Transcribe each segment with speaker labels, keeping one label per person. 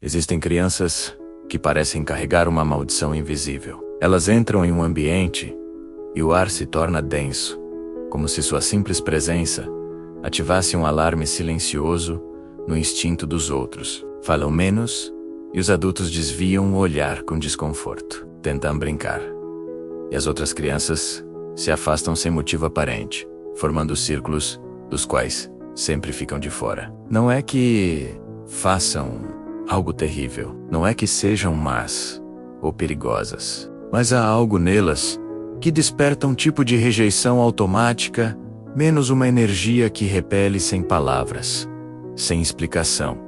Speaker 1: Existem crianças que parecem carregar uma maldição invisível. Elas entram em um ambiente e o ar se torna denso, como se sua simples presença ativasse um alarme silencioso no instinto dos outros. Falam menos e os adultos desviam o olhar com desconforto. Tentam brincar. E as outras crianças se afastam sem motivo aparente, formando círculos dos quais sempre ficam de fora. Não é que façam algo terrível, não é que sejam más ou perigosas, mas há algo nelas que desperta um tipo de rejeição automática, menos uma energia que repele sem palavras, sem explicação,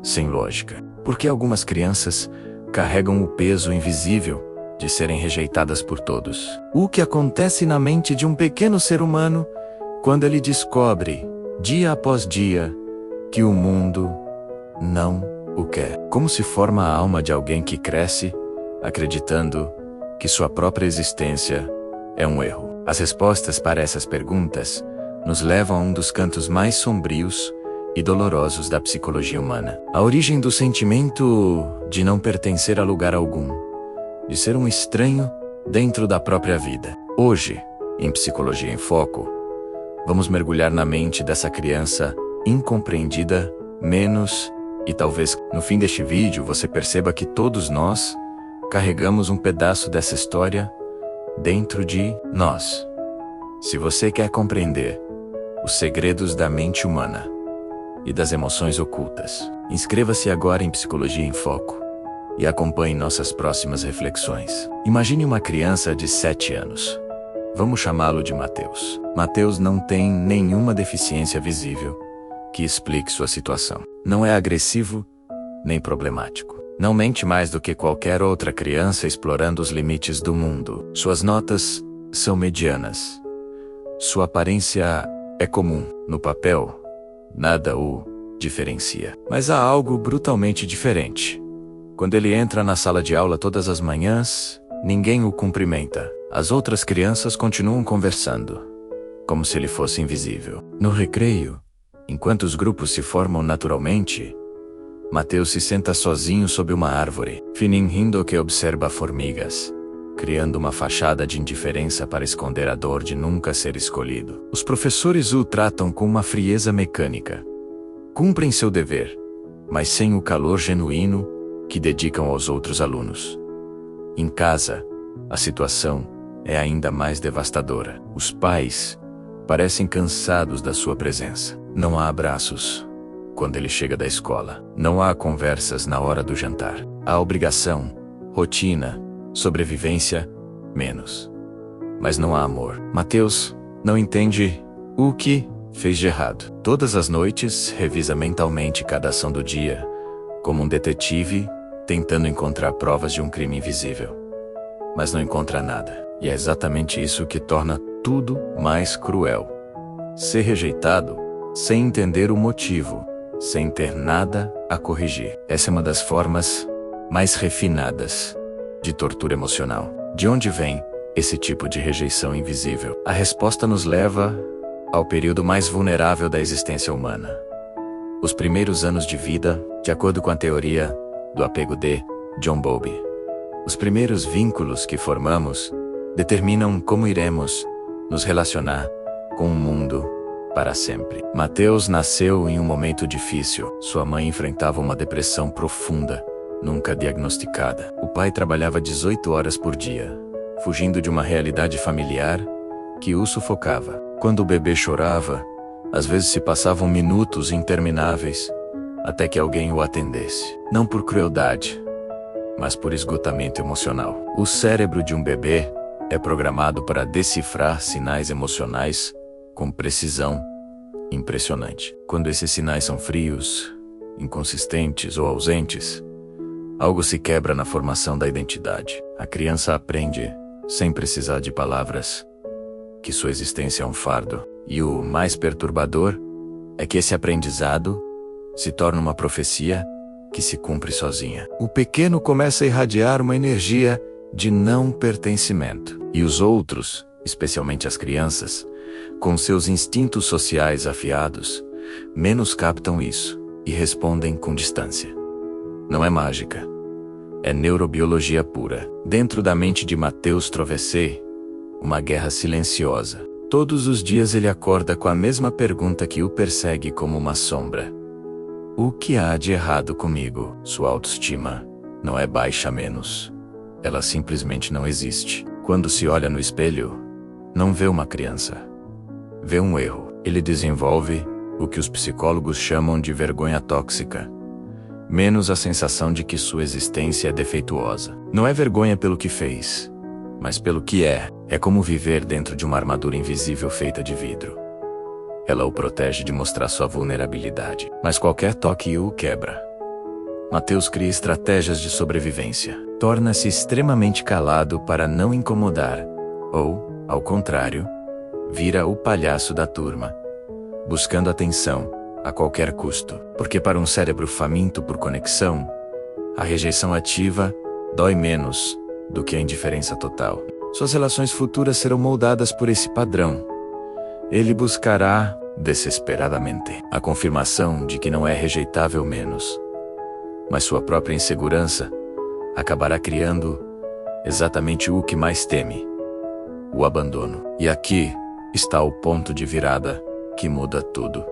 Speaker 1: sem lógica. Porque algumas crianças carregam o peso invisível de serem rejeitadas por todos. O que acontece na mente de um pequeno ser humano quando ele descobre, dia após dia, que o mundo não o quer. Como se forma a alma de alguém que cresce acreditando que sua própria existência é um erro. As respostas para essas perguntas nos levam a um dos cantos mais sombrios e dolorosos da psicologia humana. A origem do sentimento de não pertencer a lugar algum, de ser um estranho dentro da própria vida. Hoje, em Psicologia em Foco, vamos mergulhar na mente dessa criança incompreendida, e talvez no fim deste vídeo você perceba que todos nós carregamos um pedaço dessa história dentro de nós. Se você quer compreender os segredos da mente humana e das emoções ocultas, inscreva-se agora em Psicologia em Foco e acompanhe nossas próximas reflexões. Imagine uma criança de 7 anos. Vamos chamá-lo de Mateus. Mateus não tem nenhuma deficiência visível que explique sua situação. Não é agressivo nem problemático. Não mente mais do que qualquer outra criança explorando os limites do mundo. Suas notas são medianas. Sua aparência é comum. No papel, nada o diferencia. Mas há algo brutalmente diferente. Quando ele entra na sala de aula todas as manhãs, ninguém o cumprimenta. As outras crianças continuam conversando, como se ele fosse invisível. No recreio, enquanto os grupos se formam naturalmente, Mateus se senta sozinho sob uma árvore, fingindo que observa formigas, criando uma fachada de indiferença para esconder a dor de nunca ser escolhido. Os professores o tratam com uma frieza mecânica. Cumprem seu dever, mas sem o calor genuíno que dedicam aos outros alunos. Em casa, a situação é ainda mais devastadora. Os pais parecem cansados da sua presença. Não há abraços quando ele chega da escola. Não há conversas na hora do jantar. Há obrigação, rotina, sobrevivência, menos. Mas não há amor. Mateus não entende o que fez de errado. Todas as noites, revisa mentalmente cada ação do dia, como um detetive tentando encontrar provas de um crime invisível. Mas não encontra nada. E é exatamente isso que torna tudo mais cruel. Ser rejeitado sem entender o motivo, sem ter nada a corrigir. Essa é uma das formas mais refinadas de tortura emocional. De onde vem esse tipo de rejeição invisível? A resposta nos leva ao período mais vulnerável da existência humana. Os primeiros anos de vida, de acordo com a teoria do apego de John Bowlby. Os primeiros vínculos que formamos determinam como iremos nos relacionar com o mundo para sempre. Mateus nasceu em um momento difícil. Sua mãe enfrentava uma depressão profunda, nunca diagnosticada. O pai trabalhava 18 horas por dia, fugindo de uma realidade familiar que o sufocava. Quando o bebê chorava, às vezes se passavam minutos intermináveis até que alguém o atendesse. Não por crueldade, mas por esgotamento emocional. O cérebro de um bebê é programado para decifrar sinais emocionais com precisão impressionante. Quando esses sinais são frios, inconsistentes ou ausentes, algo se quebra na formação da identidade. A criança aprende, sem precisar de palavras, que sua existência é um fardo. E o mais perturbador é que esse aprendizado se torna uma profecia que se cumpre sozinha. O pequeno começa a irradiar uma energia de não pertencimento. E os outros, especialmente as crianças, com seus instintos sociais afiados, menos captam isso e respondem com distância. Não é mágica. É neurobiologia pura. Dentro da mente de Matheus Trovessé, uma guerra silenciosa. Todos os dias ele acorda com a mesma pergunta que o persegue como uma sombra. O que há de errado comigo? Sua autoestima não é baixa menos. Ela simplesmente não existe. Quando se olha no espelho, não vê uma criança. Vê um erro. Ele desenvolve o que os psicólogos chamam de vergonha tóxica. Menos a sensação de que sua existência é defeituosa. Não é vergonha pelo que fez, mas pelo que é. É como viver dentro de uma armadura invisível feita de vidro. Ela o protege de mostrar sua vulnerabilidade, mas qualquer toque o quebra. Matheus cria estratégias de sobrevivência. Torna-se extremamente calado para não incomodar, ou, ao contrário, vira o palhaço da turma, buscando atenção a qualquer custo. Porque para um cérebro faminto por conexão, a rejeição ativa dói menos do que a indiferença total. Suas relações futuras serão moldadas por esse padrão. Ele buscará, desesperadamente, a confirmação de que não é rejeitável menos. Mas sua própria insegurança acabará criando exatamente o que mais teme: o abandono. E aqui está o ponto de virada que muda tudo.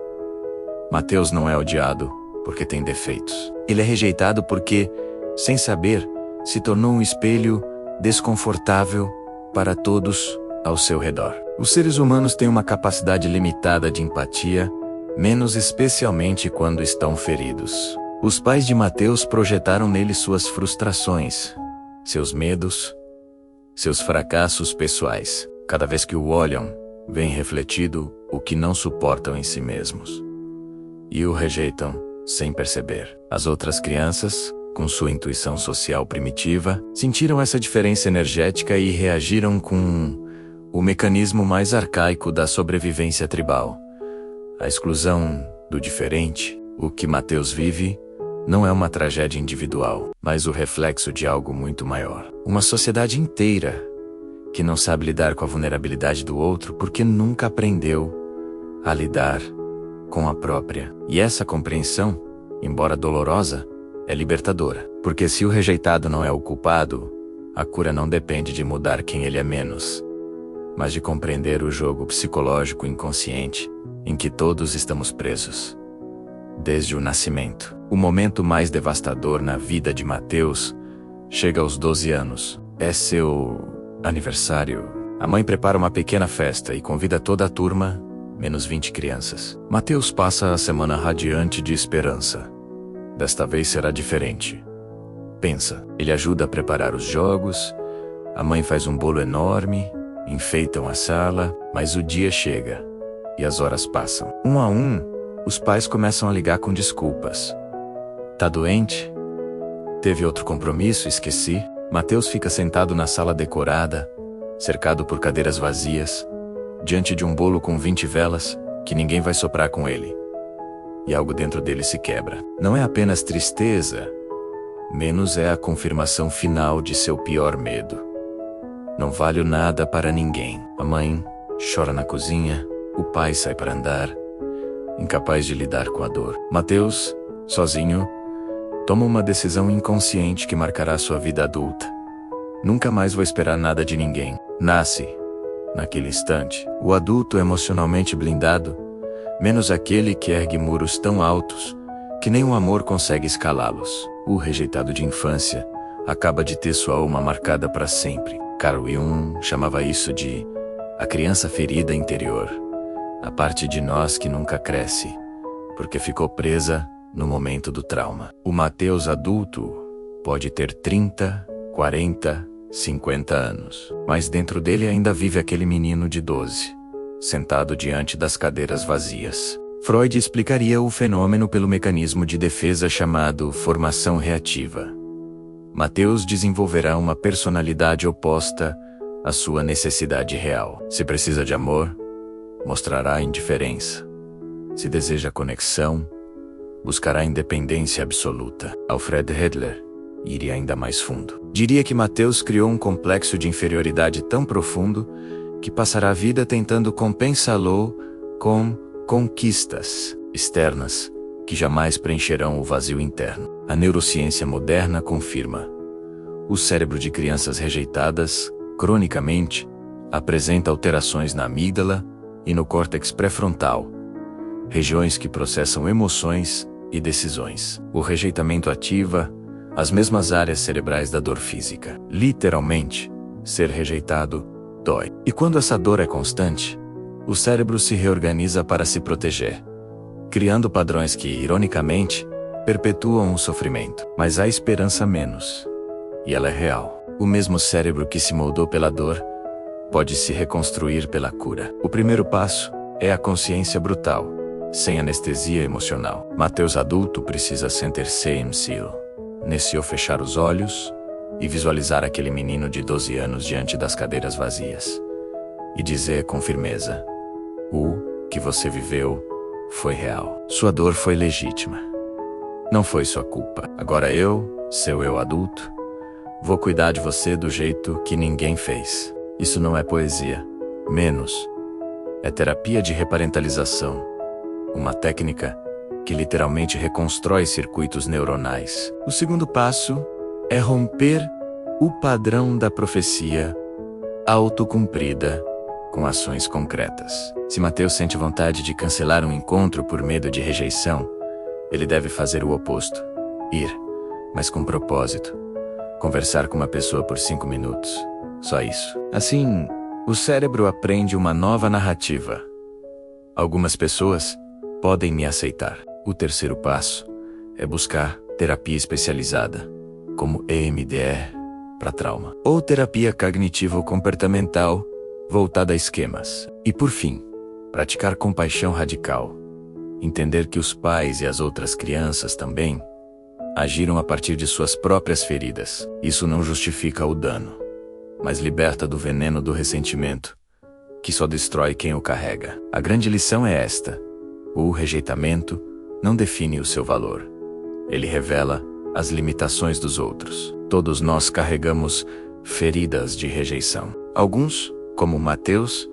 Speaker 1: Matheus não é odiado porque tem defeitos. Ele é rejeitado porque, sem saber, se tornou um espelho desconfortável para todos ao seu redor. Os seres humanos têm uma capacidade limitada de empatia, menos especialmente quando estão feridos. Os pais de Matheus projetaram nele suas frustrações, seus medos, seus fracassos pessoais. Cada vez que o olham, vem refletido o que não suportam em si mesmos. E o rejeitam sem perceber. As outras crianças, com sua intuição social primitiva, sentiram essa diferença energética e reagiram com o mecanismo mais arcaico da sobrevivência tribal: a exclusão do diferente. O que Matheus vive não é uma tragédia individual, mas o reflexo de algo muito maior. Uma sociedade inteira que não sabe lidar com a vulnerabilidade do outro porque nunca aprendeu a lidar com a própria. E essa compreensão, embora dolorosa, é libertadora. Porque se o rejeitado não é o culpado, a cura não depende de mudar quem ele é menos, mas de compreender o jogo psicológico inconsciente em que todos estamos presos. Desde o nascimento. O momento mais devastador na vida de Matheus chega aos 12 anos. É seu aniversário. A mãe prepara uma pequena festa e convida toda a turma, menos 20 crianças. Matheus passa a semana radiante de esperança. Desta vez será diferente. Pensa, ele ajuda a preparar os jogos, a mãe faz um bolo enorme, enfeitam a sala, mas o dia chega e as horas passam. Um a um, os pais começam a ligar com desculpas. Tá doente? Teve outro compromisso, esqueci. Matheus fica sentado na sala decorada, cercado por cadeiras vazias, diante de um bolo com 20 velas, que ninguém vai soprar com ele. E algo dentro dele se quebra. Não é apenas tristeza, menos é a confirmação final de seu pior medo. Não valho nada para ninguém. A mãe chora na cozinha, o pai sai para andar, incapaz de lidar com a dor. Matheus, sozinho, toma uma decisão inconsciente que marcará sua vida adulta. Nunca mais vou esperar nada de ninguém. Nasce, naquele instante, o adulto emocionalmente blindado, menos aquele que ergue muros tão altos que nem o amor consegue escalá-los. O rejeitado de infância acaba de ter sua alma marcada para sempre. Carl Jung chamava isso de a criança ferida interior, a parte de nós que nunca cresce, porque ficou presa no momento do trauma. O Matheus adulto pode ter 30, 40, 50 anos, mas dentro dele ainda vive aquele menino de 12, sentado diante das cadeiras vazias. Freud explicaria o fenômeno pelo mecanismo de defesa chamado formação reativa. Matheus desenvolverá uma personalidade oposta à sua necessidade real. Se precisa de amor, mostrará indiferença. Se deseja conexão, buscará independência absoluta. Alfred Adler iria ainda mais fundo. Diria que Matheus criou um complexo de inferioridade tão profundo que passará a vida tentando compensá-lo com conquistas externas que jamais preencherão o vazio interno. A neurociência moderna confirma. O cérebro de crianças rejeitadas, cronicamente, apresenta alterações na amígdala e no córtex pré-frontal, regiões que processam emoções e decisões. O rejeitamento ativa as mesmas áreas cerebrais da dor física. Literalmente, ser rejeitado dói. E quando essa dor é constante, o cérebro se reorganiza para se proteger, criando padrões que, ironicamente, perpetuam o sofrimento. Mas há esperança menos. E ela é real. O mesmo cérebro que se moldou pela dor pode se reconstruir pela cura. O primeiro passo é a consciência brutal, sem anestesia emocional. Mateus adulto precisa sentir-se em sil, nesse ou fechar os olhos e visualizar aquele menino de 12 anos diante das cadeiras vazias e dizer com firmeza: o que você viveu foi real. Sua dor foi legítima. Não foi sua culpa. Agora eu, seu eu adulto, vou cuidar de você do jeito que ninguém fez. Isso não é poesia. Menos. É terapia de reparentalização. Uma técnica que literalmente reconstrói circuitos neuronais. O segundo passo é romper o padrão da profecia autocumprida com ações concretas. Se Mateus sente vontade de cancelar um encontro por medo de rejeição, ele deve fazer o oposto. Ir, mas com propósito. Conversar com uma pessoa por 5 minutos. Só isso. Assim, o cérebro aprende uma nova narrativa. Algumas pessoas podem me aceitar. O terceiro passo é buscar terapia especializada, como EMDR para trauma, ou terapia cognitivo-comportamental voltada a esquemas. E por fim, praticar compaixão radical. Entender que os pais e as outras crianças também agiram a partir de suas próprias feridas. Isso não justifica o dano, mas liberta do veneno do ressentimento, que só destrói quem o carrega. A grande lição é esta: o rejeitamento não define o seu valor. Ele revela as limitações dos outros. Todos nós carregamos feridas de rejeição. Alguns, como Mateus,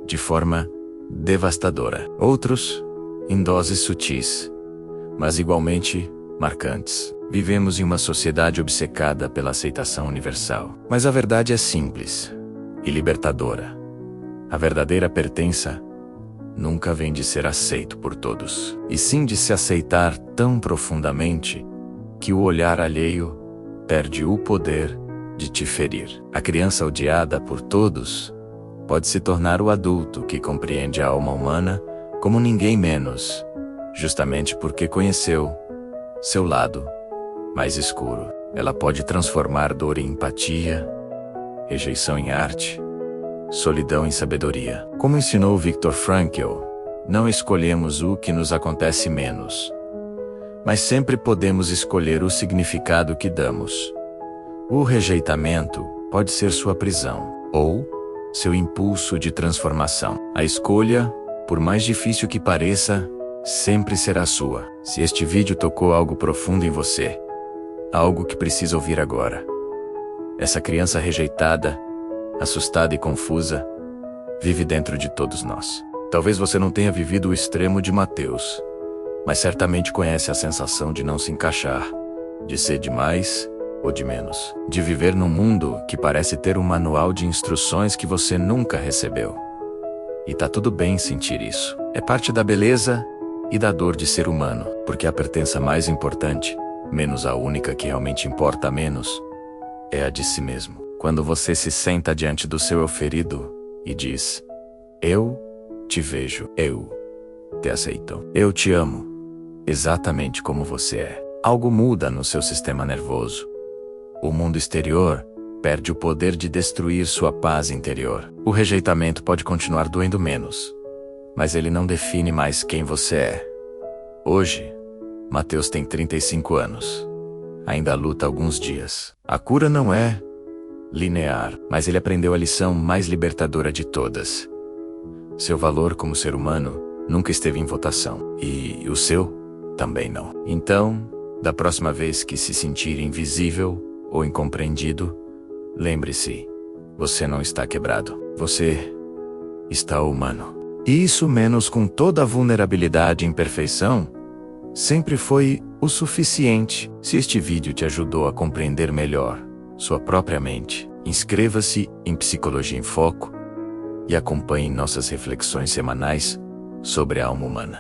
Speaker 1: de forma devastadora. Outros, em doses sutis, mas igualmente marcantes. Vivemos em uma sociedade obcecada pela aceitação universal. Mas a verdade é simples e libertadora. A verdadeira pertença nunca vem de ser aceito por todos, e sim de se aceitar tão profundamente que o olhar alheio perde o poder de te ferir. A criança odiada por todos pode se tornar o adulto que compreende a alma humana como ninguém menos, justamente porque conheceu seu lado mais escuro. Ela pode transformar dor em empatia, rejeição em arte, solidão em sabedoria. Como ensinou Viktor Frankl, não escolhemos o que nos acontece menos, mas sempre podemos escolher o significado que damos. O rejeitamento pode ser sua prisão, ou seu impulso de transformação. A escolha, por mais difícil que pareça, sempre será sua. Se este vídeo tocou algo profundo em você, algo que precisa ouvir agora. Essa criança rejeitada, assustada e confusa, vive dentro de todos nós. Talvez você não tenha vivido o extremo de Mateus, mas certamente conhece a sensação de não se encaixar, de ser de mais ou de menos, de viver num mundo que parece ter um manual de instruções que você nunca recebeu. E tá tudo bem sentir isso. É parte da beleza e da dor de ser humano, porque a pertença mais importante, menos a única que realmente importa menos, é a de si mesmo. Quando você se senta diante do seu eu ferido e diz: eu te vejo, eu te aceito, eu te amo, exatamente como você é, algo muda no seu sistema nervoso. O mundo exterior perde o poder de destruir sua paz interior. O rejeitamento pode continuar doendo menos, mas ele não define mais quem você é. Hoje, Mateus tem 35 anos. Ainda luta alguns dias. A cura não é linear, mas ele aprendeu a lição mais libertadora de todas. Seu valor como ser humano nunca esteve em votação. E o seu também não. Então, da próxima vez que se sentir invisível ou incompreendido, lembre-se, você não está quebrado. Você está humano. E isso menos com toda a vulnerabilidade e imperfeição sempre foi o suficiente. Se este vídeo te ajudou a compreender melhor sua própria mente, inscreva-se em Psicologia em Foco e acompanhe nossas reflexões semanais sobre a alma humana.